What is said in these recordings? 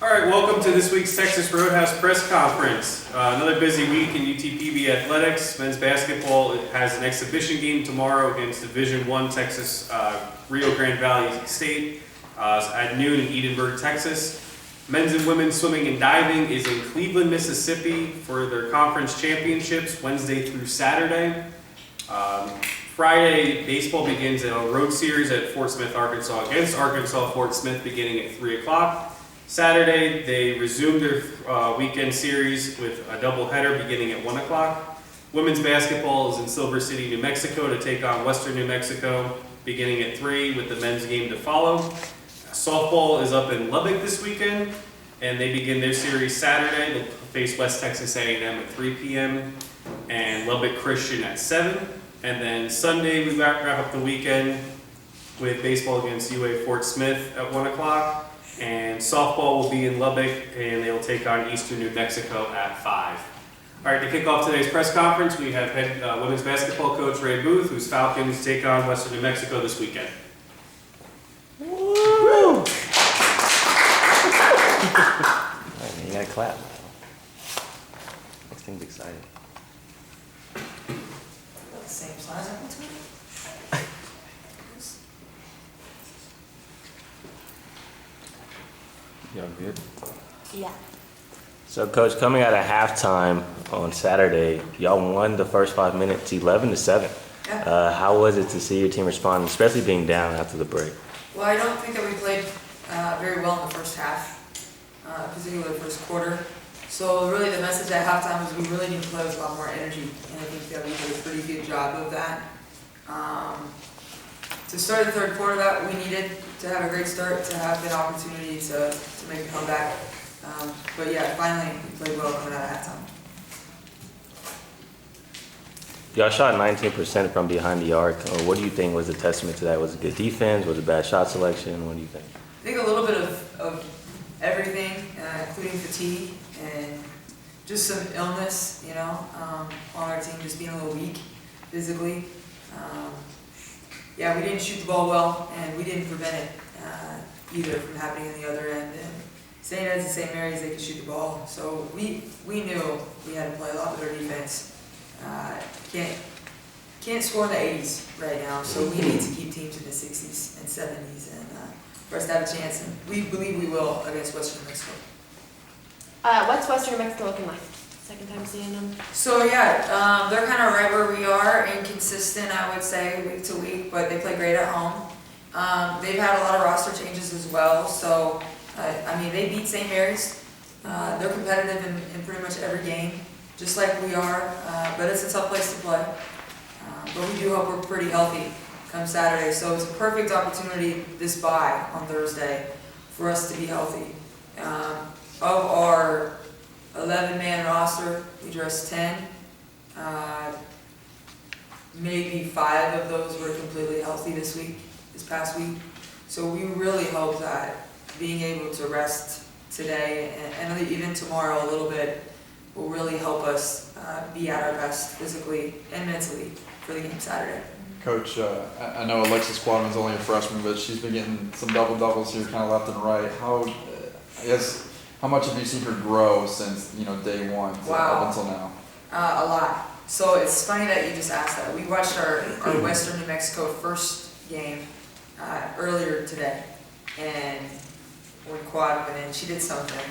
All right, welcome to this week's Texas Roadhouse press conference. Another busy week in UTPB athletics. Men's basketball has an exhibition game tomorrow against Division I Texas Rio Grande Valley State at noon in Edinburgh, Texas. Men's and women's swimming and diving is in Cleveland, Mississippi for their conference championships Wednesday through Saturday. Friday, baseball begins a road series at Fort Smith, Arkansas against Arkansas Fort Smith beginning at 3 o'clock. Saturday, they resume their weekend series with a doubleheader beginning at 1 o'clock. Women's basketball is in Silver City, New Mexico to take on Western New Mexico beginning at 3 with the men's game to follow. Softball is up in Lubbock this weekend, and they begin their series Saturday. They'll face West Texas A&M at 3 p.m. and Lubbock Kristian at 7. And then Sunday, we wrap up the weekend with baseball against UA Fort Smith at 1 o'clock. And softball will be in Lubbock, and they will take on Eastern New Mexico at 5. All right, to kick off today's press conference, we have head women's basketball coach Ray Boothe, whose Falcons take on Western New Mexico this weekend. Woo! You gotta clap. Next thing's exciting. Same size every time? Y'all good? Yeah. So, Coach, coming out of halftime on Saturday, y'all won the first 5 minutes, 11-7. Yeah. How was it to see your team respond, especially being down after the break? Well, I don't think that we played very well in the first half, particularly the first quarter. So really the message at halftime was we really need to play with a lot more energy, and I think that we did a pretty good job of that. To start the third quarter, that we needed to have a great start, to have an opportunity to make a comeback. But yeah, finally we played well coming out of halftime. Y'all shot 19% from behind the arc. What do you think was a testament to that? Was it good defense? Was it bad shot selection? What do you think? I think a little bit of everything, including fatigue and just some illness, on our team, just being a little weak physically. Yeah, we didn't shoot the ball well, and we didn't prevent it either from happening on the other end. And St. Ed's and St. Mary's, they could shoot the ball. So we knew we had to play a lot better defense. Can't score in the 80s right now, so we need to keep teams in the 60s and 70s and for us to have a chance. And we believe we will against Western New Mexico. What's Western New Mexico looking like? Second time seeing them. So yeah, they're kind of right where we are, inconsistent, I would say, week to week, but they play great at home. They've had a lot of roster changes as well, so they beat St. Mary's. They're competitive in pretty much every game, just like we are, but it's a tough place to play. But we do hope we're pretty healthy come Saturday, so it's a perfect opportunity this bye on Thursday for us to be healthy. Of our 11-man roster, we dressed 10. Maybe 5 of those were completely healthy this past week. So we really hope that being able to rest today and even tomorrow a little bit will really help us be at our best physically and mentally for the game Saturday. Coach, I know Alexis Quadman's only a freshman, but she's been getting some double-doubles here kind of left and right. How much have you seen her grow since, day one up until now? A lot. So it's funny that you just asked that. We watched our Western New Mexico first game earlier today, and when Quad went in, she did something,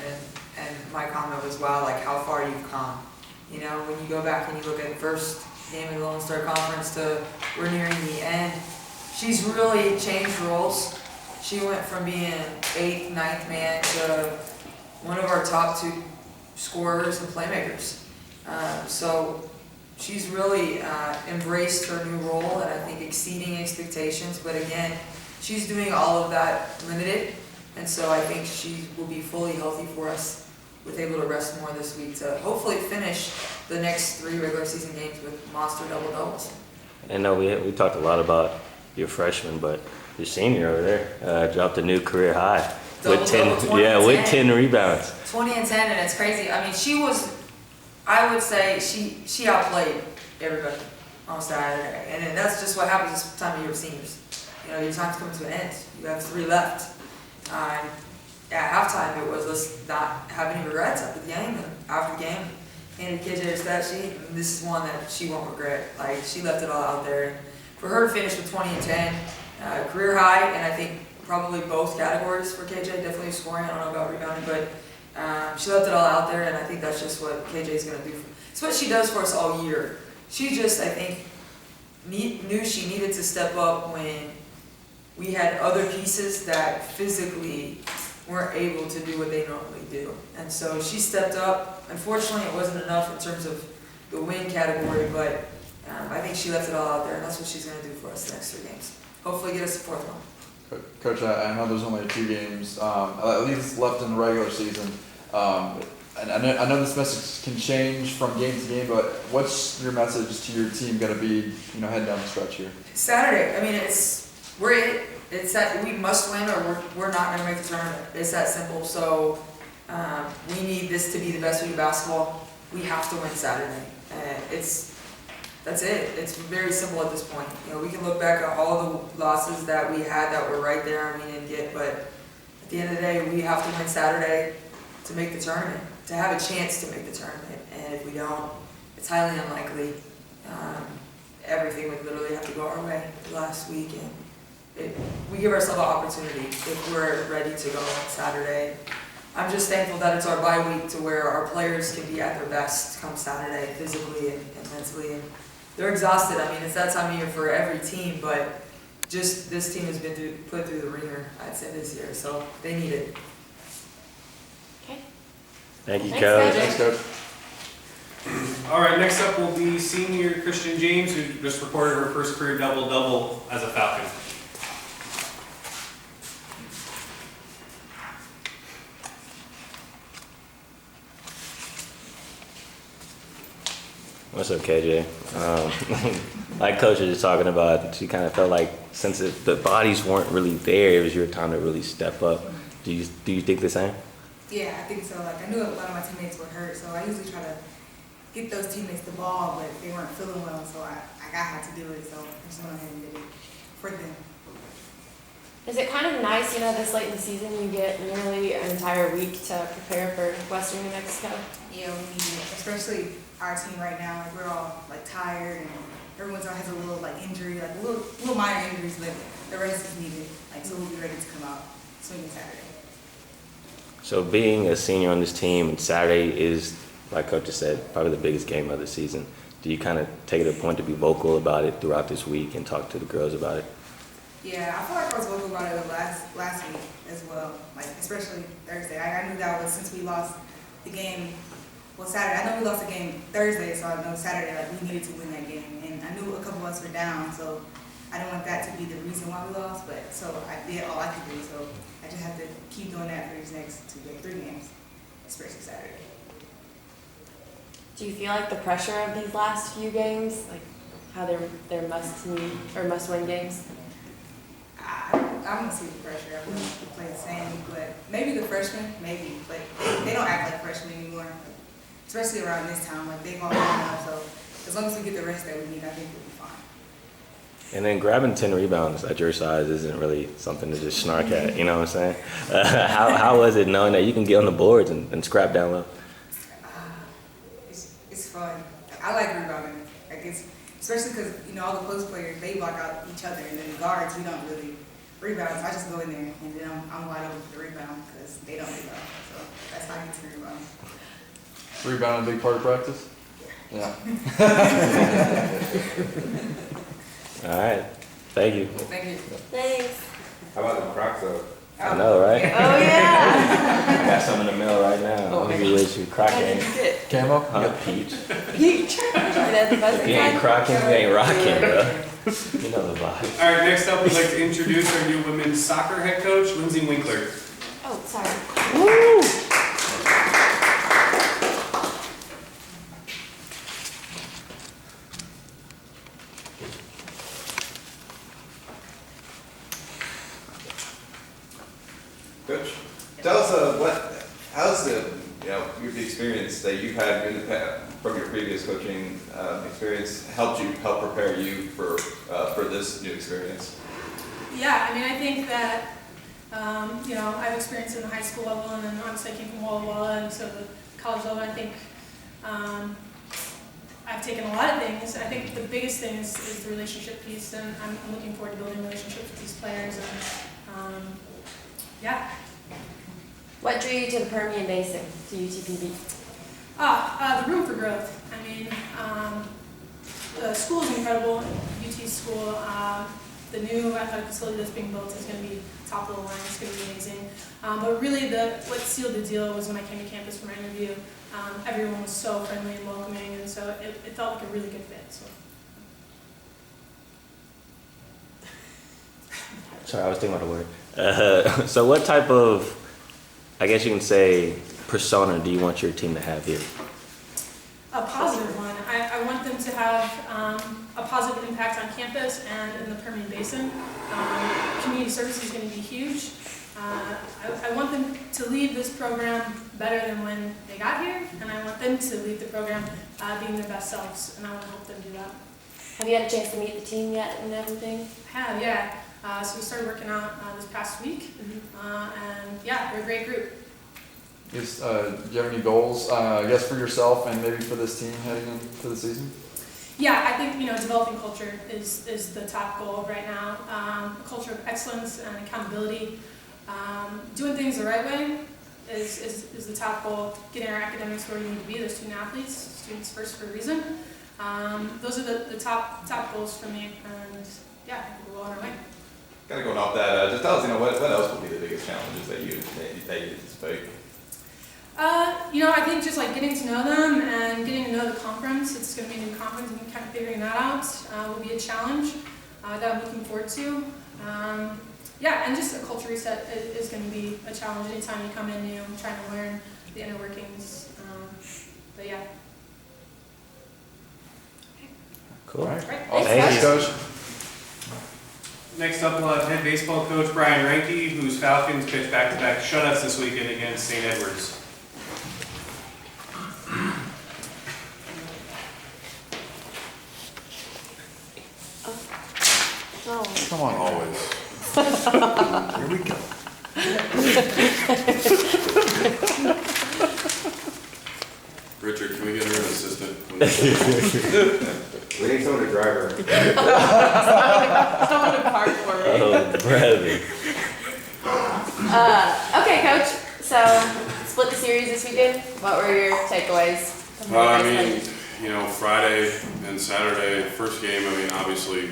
and my comment was, wow, like how far you've come. When you go back and you look at the first game in the Lone Star Conference to we're nearing the end, she's really changed roles. She went from being 8th, 9th man to one of our top 2 scorers and playmakers. So she's really embraced her new role, and I think exceeding expectations. But again, she's doing all of that limited, and so I think she will be fully healthy for us with able to rest more this week to hopefully finish the next 3 regular season games with monster double-doubles. I know we talked a lot about your freshman, but your senior over there dropped a new career high. With 10 rebounds. 20 and 10, and it's crazy. I mean, I would say she outplayed everybody on Saturday. And that's just what happens this time of year with seniors. Your time's coming to an end. You have 3 left. At halftime, it was let's not have any regrets after the game. And after the game, handed KJ her stat sheet, and this is one that she won't regret. Like, she left it all out there. For her to finish with 20 and 10, career high, and I think probably both categories for KJ, definitely scoring, I don't know about rebounding, but she left it all out there, and I think that's just what KJ is going to do. It's what she does for us all year. She just, I think, knew she needed to step up when we had other pieces that physically weren't able to do what they normally do. And so she stepped up. Unfortunately, it wasn't enough in terms of the win category, but I think she left it all out there, and that's what she's going to do for us the next 3 games. Hopefully get us the 4th one. Coach, I know there's only 2 games, at least left in the regular season. And I know this message can change from game to game, but what's your message to your team going to be, heading down the stretch here? Saturday. I mean, it's that we must win or we're not going to make the tournament. It's that simple. So we need this to be the best week of basketball. We have to win Saturday. That's it. It's very simple at this point. We can look back at all the losses that we had that were right there and we didn't get, but at the end of the day, we have to win Saturday to make the tournament, to have a chance to make the tournament. And if we don't, it's highly unlikely. Everything would literally have to go our way last week, and we give ourselves an opportunity if we're ready to go on Saturday. I'm just thankful that it's our bye week to where our players can be at their best come Saturday, physically and mentally. And they're exhausted. I mean, it's that time of year for every team, but just this team has been put through the ringer, I'd say, this year, so they need it. Okay. Thank you, Thanks, Coach. Thanks, Coach. All right, next up will be senior Kristian James, who just recorded her first career double-double as a Falcon. What's up, KJ? Like Coach was just talking about, she kind of felt like since the bodies weren't really there, it was your time to really step up. Do you think the same? Yeah, I think so. Like, I knew a lot of my teammates were hurt, so I usually try to get those teammates the ball, but they weren't feeling well, so I had to do it, so I just went ahead and did it for them. Is it kind of nice, this late in the season, you get nearly an entire week to prepare for Western New Mexico? Yeah, we need it, especially our team right now. Like, we're all tired, and everyone has a little injury, little minor injuries, but the rest is needed. So we'll be ready to come out swinging Saturday. So being a senior on this team, and Saturday is, like Coach just said, probably the biggest game of the season. Do you kind of take it to a point to be vocal about it throughout this week and talk to the girls about it? Yeah, I feel like I was vocal about it last week as well, especially Thursday. I knew that was since we lost the game, Saturday. I know we lost the game Thursday, so I know Saturday, we needed to win that game. And I knew a couple of us were down, so I didn't want that to be the reason why we lost, but so I did all I could do, so I just have to keep doing that for these next 3 games, especially Saturday. Do you feel like the pressure of these last few games, how they're must-win games? I don't see the pressure. I wouldn't play the same, but maybe the freshmen, maybe, but they don't act like freshmen anymore, especially around this time. They've all grown up, so as long as we get the rest that we need, I think we'll be fine. And then grabbing 10 rebounds at your size isn't really something to just snark at, you know what I'm saying? How was it knowing that you can get on the boards and scrap down low? It's fun. I like rebounding. Especially because, all the post players, they block out each other, and then the guards, we don't really rebound. So I just go in there, and then I'm wide open for the rebound because they don't rebound. So that's how I get to rebound. Rebound a big part of practice? Yeah. All right. Thank you. Thank you. Thanks. How about the Crocs though? I know, right? Oh, yeah. Got some in the mail right now. Maybe with you crocking. Camo? Huh? Peach. Peach. If you ain't crocking, you ain't rocking, bro. You know the vibe. All right, next up, we'd like to introduce our new women's soccer head coach, Lynsey Winkler. Oh, sorry. Woo! Coach, tell us how's the experience that you've had in the past from your previous coaching experience help prepare you for this new experience? Yeah, I think that You know, I've experienced it in the high school level, and then obviously I came from Walla Walla, and so the college level, I think I've taken a lot of things. I think the biggest thing is the relationship piece, and I'm looking forward to building relationships with these players, and yeah. What drew you to the Permian Basin, to UTPB? The room for growth. I mean, the school is incredible, UT school. The new athletic facility that's being built is going to be top of the line. It's going to be amazing. But really, what sealed the deal was when I came to campus for my interview. Everyone was so friendly and welcoming, and so it felt like a really good fit. So. Sorry, I was thinking about a word. So what type of, I guess you can say, persona do you want your team to have here? A positive one. I want them to have a positive impact on campus and in the Permian Basin. Community service is going to be huge. I want them to leave this program better than when they got here, and I want them to leave the program being their best selves, and I want to help them do that. Have you had a chance to meet the team yet and everything? I have, yeah. So we started working out this past week, and yeah, we're a great group. Do you have any goals, I guess, for yourself and maybe for this team heading into the season? Yeah, I think developing culture is the top goal right now. A culture of excellence and accountability. Doing things the right way is the top goal. Getting our academics where we need to be. There's student athletes, students first for a reason. Those are the top goals for me, and yeah, I think we're well on our way. Kind of going off that, just tell us, what else will be the biggest challenges that you anticipate? I think just like getting to know them and getting to know the conference. It's going to be a new conference, and kind of figuring that out will be a challenge that I'm looking forward to. Yeah, and just a culture reset is going to be a challenge anytime you come in new, trying to learn the inner workings. But yeah. Cool. All right. Great. Awesome. Thank Thanks, you. Coach. Next up, we'll have head baseball coach Brian Reinke, whose Falcons pitched back-to-back shutouts this weekend against St. Edwards. Oh. Come on, always. Here we go. Richard, can we get her an assistant? We need someone to drive her. Someone to park for me. Oh, brother. Okay, Coach. So, split the series this weekend. What were your takeaways? Friday and Saturday, first game, obviously,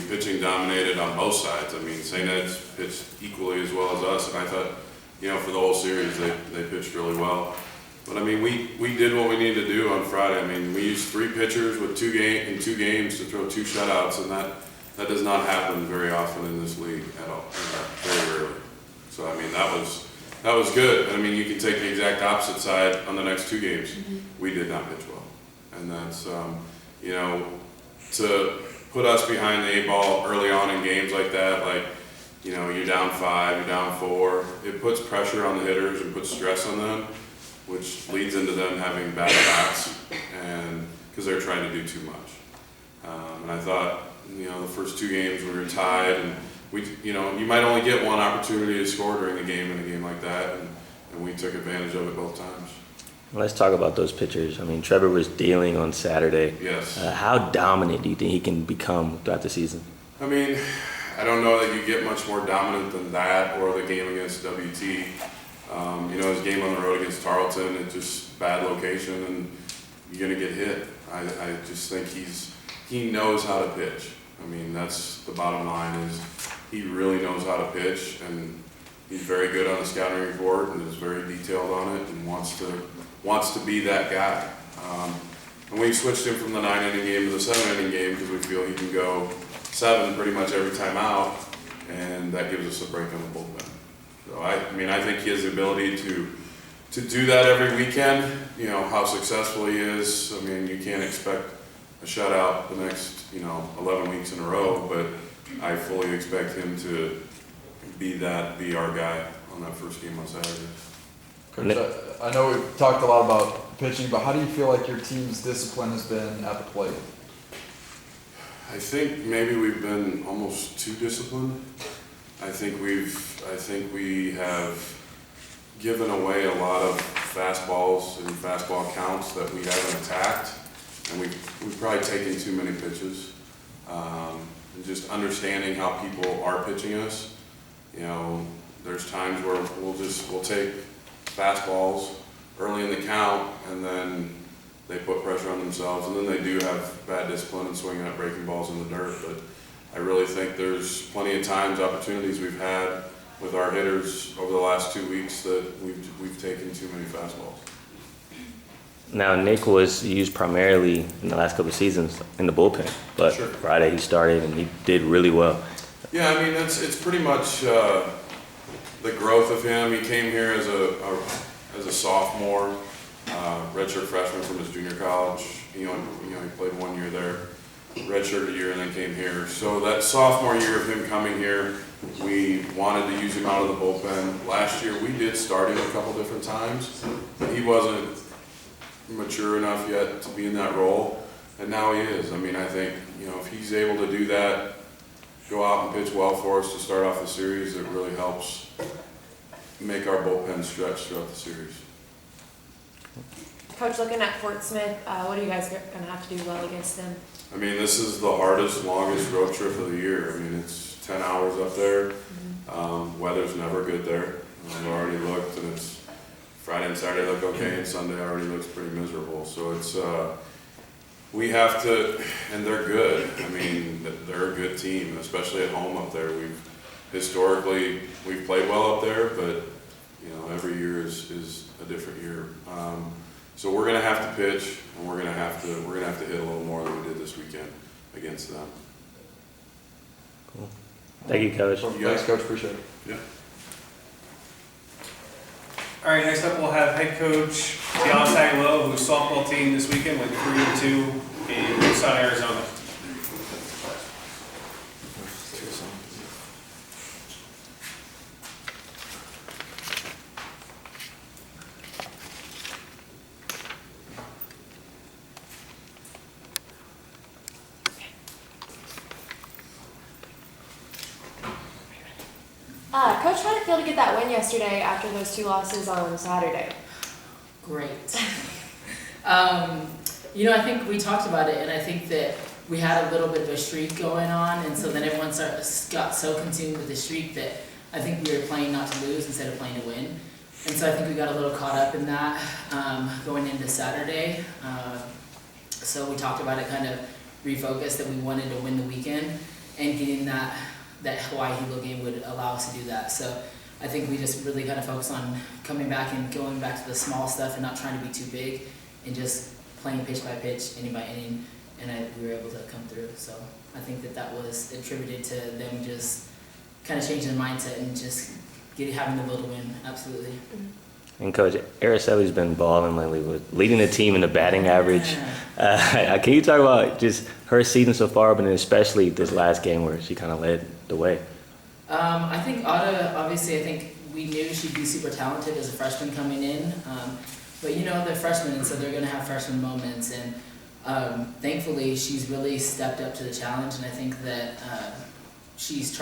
pitching dominated on both sides. St. Ed's pitched equally as well as us, and I thought, for the whole series, they pitched really well. But we did what we needed to do on Friday. We used 3 pitchers with 2 games to throw 2 shutouts, and that does not happen very often in this league at all, very rarely. So that was good. You can take the exact opposite side on the next 2 games. We did not pitch well, and that's to put us behind the 8 ball early on in games like that, you're down 5, you're down 4. It puts pressure on the hitters and puts stress on them, which leads into them having bad bats, and because they're trying to do too much. And I thought, the first 2 games we were tied, and you might only get one opportunity to score during the game in a game like that, and we took advantage of it both times. Let's talk about those pitchers. Trevor was dealing on Saturday. Yes. How dominant do you think he can become throughout the season? I don't know that you get much more dominant than that or the game against WT. His game on the road against Tarleton, it's just bad location, and you're going to get hit. I just think he knows how to pitch. That's the bottom line, is he really knows how to pitch, and he's very good on the scouting report and is very detailed on it and wants to be that guy. And we switched him from the 9-inning game to the 7-inning game because we feel he can go 7 pretty much every time out, and that gives us a break on the bullpen. So I think he has the ability to do that every weekend. How successful he is. You can't expect a shutout the next 11 weeks in a row, but I fully expect him to be our guy on that first game on Saturday. Coach, I know we've talked a lot about pitching, but how do you feel like your team's discipline has been at the plate? I think maybe we've been almost too disciplined. I think we have given away a lot of fastballs and fastball counts that we haven't attacked, and we've probably taken too many pitches. And just understanding how people are pitching us. You know, there's times where we'll take fastballs early in the count, and then they put pressure on themselves, and then they do have bad discipline and swinging at breaking balls in the dirt. But I really think there's plenty of times, opportunities we've had with our hitters over the last 2 weeks that we've taken too many fastballs. Now, Nick was used primarily in the last couple of seasons in the bullpen, but Sure. Friday he started and he did really well. Yeah, I mean, it's pretty much the growth of him. He came here as a sophomore, redshirt freshman from his junior college. He played 1 year there, redshirt a year, and then came here. So that sophomore year of him coming here, we wanted to use him out of the bullpen. Last year, we did start him a couple different times, but he wasn't mature enough yet to be in that role, and now he is. I mean, I think, if he's able to do that, go out and pitch well for us to start off the series, it really helps make our bullpen stretch throughout the series. Coach, looking at Fort Smith, what are you guys going to have to do well against them? I mean, this is the hardest, longest road trip of the year. I mean, it's 10 hours up there. Weather's never good there. I've already looked, and it's Friday and Saturday look okay, and Sunday already looks pretty miserable. So it's, we have to, and they're good. I mean, they're a good team, especially at home up there. Historically, we've played well up there, but, every year is a different year. So we're gonna have to pitch, and we're gonna have to hit a little more than we did this weekend against them. Cool. Thank you, Coach. Thanks, Coach. Appreciate it. Yeah. All right, next up we'll have head coach Tiala Tagloa, whose softball team this weekend went 3-2 in Tucson, Arizona. Coach, how did it feel to get that win yesterday after those 2 losses on Saturday? Great. I think we talked about it, and I think that we had a little bit of a streak going on, and so then everyone got so consumed with the streak that I think we were playing not to lose instead of playing to win. And so I think we got a little caught up in that going into Saturday. So we talked about it, kind of refocused that we wanted to win the weekend, and getting that Hawaii Hilo game would allow us to do that. So I think we just really kind of focused on coming back and going back to the small stuff and not trying to be too big and just playing pitch by pitch, inning by inning, and we were able to come through. So I think that was attributed to them just kind of changing their mindset and just having the will to win. Absolutely. And Coach, Aracella's been balling lately, with leading the team in the batting average. Can you talk about just her season so far, but then especially this last game where she kind of led the way? I think Ada, obviously, I think we knew she'd be super talented as a freshman coming in. But they're freshmen, and so they're going to have freshman moments. And thankfully, she's really stepped up to the challenge, and I think that she's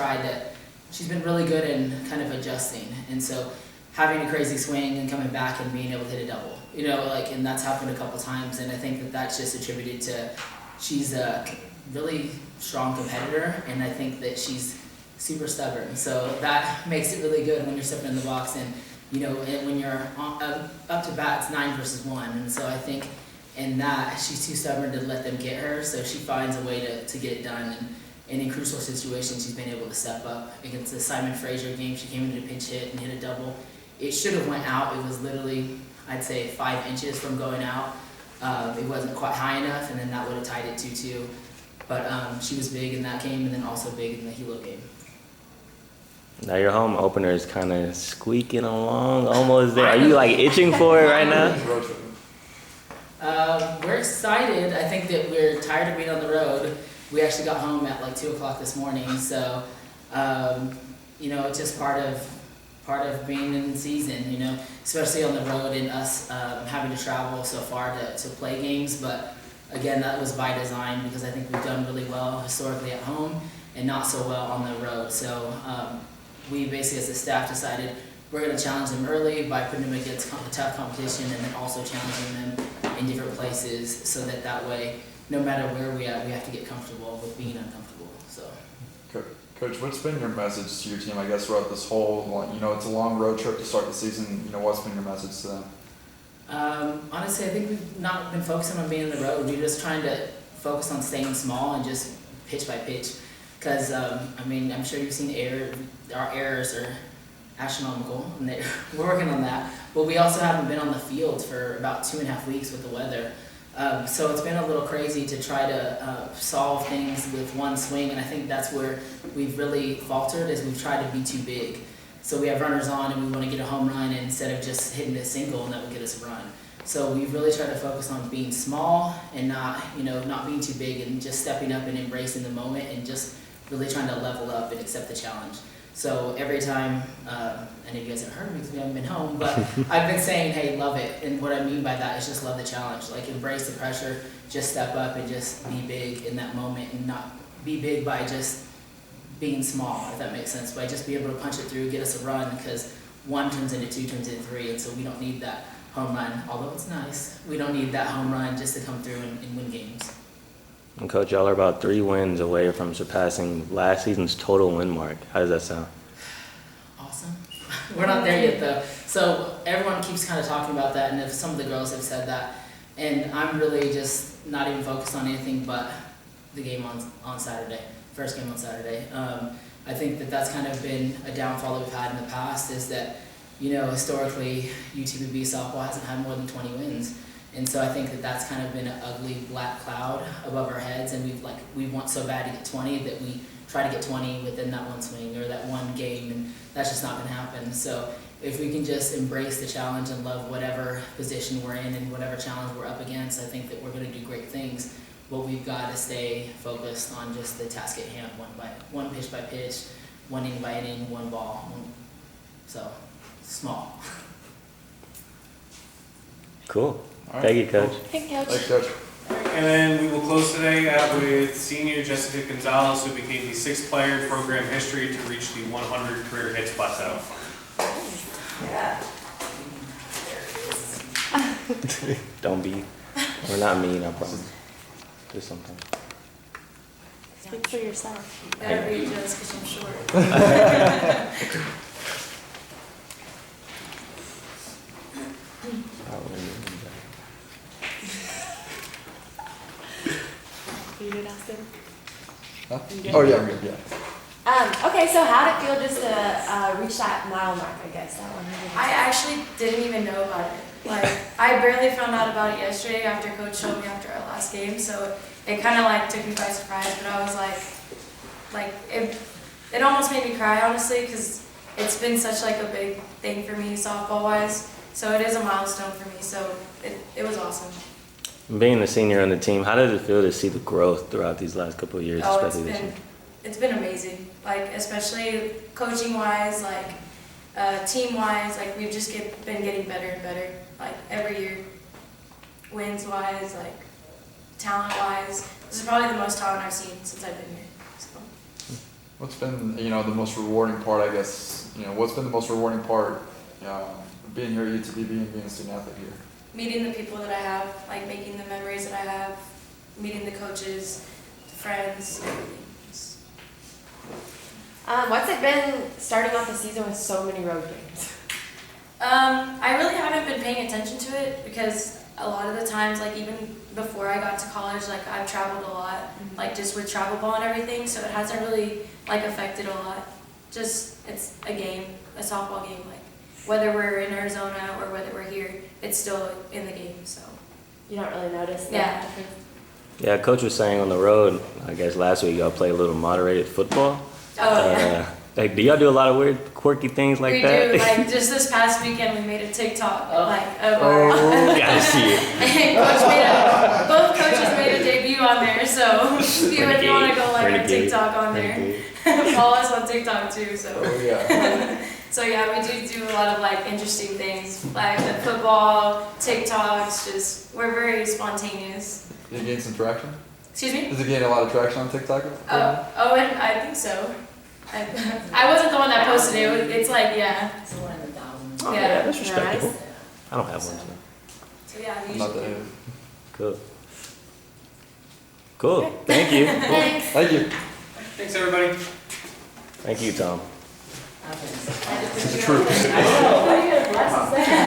been really good in kind of adjusting. And so having a crazy swing and coming back and being able to hit a double, and that's happened a couple times. And I think that that's just attributed to she's a really strong competitor, and I think that she's super stubborn. So that makes it really good when you're stepping in the box, and and when you're up to bat, it's 9 versus 1. And so I think in that she's too stubborn to let them get her, so she finds a way to get it done. And in crucial situations, she's been able to step up. Against the Simon Fraser game, she came into a pinch hit and hit a double. It should have went out. It was literally, I'd say, 5 inches from going out. It wasn't quite high enough, and then that would have tied it 2-2. But she was big in that game, and then also big in the Hilo game. Now your home opener is kind of squeaking along, almost there. Are you itching for it right now? We're excited. I think that we're tired of being on the road. We actually got home at 2 o'clock this morning, so it's just part of being in season, especially on the road and us having to travel so far to play games. But again, that was by design because I think we've done really well historically at home and not so well on the road. So we basically as a staff decided we're going to challenge them early by putting them against tough competition and then also challenging them in different places so that way, no matter where we are, we have to get comfortable with being uncomfortable. So, Coach, what's been your message to your team, I guess, throughout this whole, it's a long road trip to start the season, what's been your message to them? Honestly, I think we've not been focusing on being on the road. We're just trying to focus on staying small and just pitch by pitch. Because, I'm sure you've seen our errors are astronomical, and we're working on that. But we also haven't been on the field for about 2.5 weeks with the weather. So it's been a little crazy to try to solve things with one swing, and I think that's where we've really faltered, is we've tried to be too big. So we have runners on and we want to get a home run instead of just hitting a single and that will get us a run. So we've really tried to focus on being small and not being too big and just stepping up and embracing the moment and just really trying to level up and accept the challenge. So every time, and you guys haven't heard me because we haven't been home, but I've been saying, hey, love it. And what I mean by that is just love the challenge. Like, embrace the pressure, just step up and just be big in that moment and not be big by just being small, if that makes sense. By just be able to punch it through, get us a run, because 1 turns into 2, turns into 3, and so we don't need that home run, although it's nice. We don't need that home run just to come through and win games. And Coach, y'all are about 3 wins away from surpassing last season's total win mark. How does that sound? Awesome. We're not there yet, though. So everyone keeps kind of talking about that, and if some of the girls have said that. And I'm really just not even focused on anything but the game on Saturday, first game on Saturday. I think that's kind of been a downfall that we've had in the past, is that, historically, UTPB softball hasn't had more than 20 wins. And so I think that's kind of been an ugly black cloud above our heads, and we want so bad to get 20 that we try to get 20 within that one swing or that one game, and that's just not going to happen. So if we can just embrace the challenge and love whatever position we're in and whatever challenge we're up against, I think that we're going to do great things. But we've got to stay focused on just the task at hand, one pitch by pitch, one inning by inning, one ball. So small. Cool. All right. Thank you, Coach. Thank you, Coach. Thanks, Coach. And then we will close today out with senior Jessica Gonzales, who became the 6th player in program history to reach the 100 career hits plateau. Yeah. Don't be. We're not mean, I promise. Just sometimes. Speak for yourself. You gotta read this because I'm short. You did, Austin? Huh? Oh, yeah, I'm good, yeah. Okay, so how did it feel just to reach that mile mark, I guess, that 100? I actually didn't even know about it. I barely found out about it yesterday after Coach showed me after our last game, so it kind of took me by surprise, but I was it almost made me cry, honestly, because it's been such a big thing for me softball-wise, so it is a milestone for me, so it was awesome. Being the senior on the team, how does it feel to see the growth throughout these last couple of years, especially this year? It's been amazing, especially coaching-wise, team-wise, we've just been getting better and better, every year, wins-wise, talent-wise. This is probably the most talent I've seen since I've been here. So. What's been, the most rewarding part, I guess, what's been the most rewarding part being here at UTPB and being a student athlete here? Meeting the people that I have, making the memories that I have, meeting the coaches, the friends, everything. What's it been starting off the season with so many road games? I really haven't been paying attention to it because a lot of the times, even before I got to college, I've traveled a lot, just with travel ball and everything, so it hasn't really, affected a lot. Just, it's a game, a softball game, whether we're in Arizona or whether we're here, it's still in the game, so. You don't really notice that difference? Yeah, Coach was saying on the road, I guess last week y'all played a little moderated football. Oh, yeah. Do y'all do a lot of weird, quirky things like that? We do, just this past weekend we made a TikTok, Gotta see it. And both coaches made a debut on there, so if you want to go our TikTok on there, follow us on TikTok too, so. Oh, yeah. So yeah, we do a lot of interesting things, the football, TikToks, we're very spontaneous. Did you gain some traction? Excuse me? Does it gain a lot of traction on TikTok? Oh, and I think so. I wasn't the one that posted it. It's like, yeah. Somewhere in the thousands. Oh, Yeah. that's respectable. Nice. I don't have one. So. So yeah, you I'm not should that. do. Cool. Cool. Thank you. Thanks. Thank you. Thanks, everybody. Thank you, Tom. Okay. It's the truth. I know.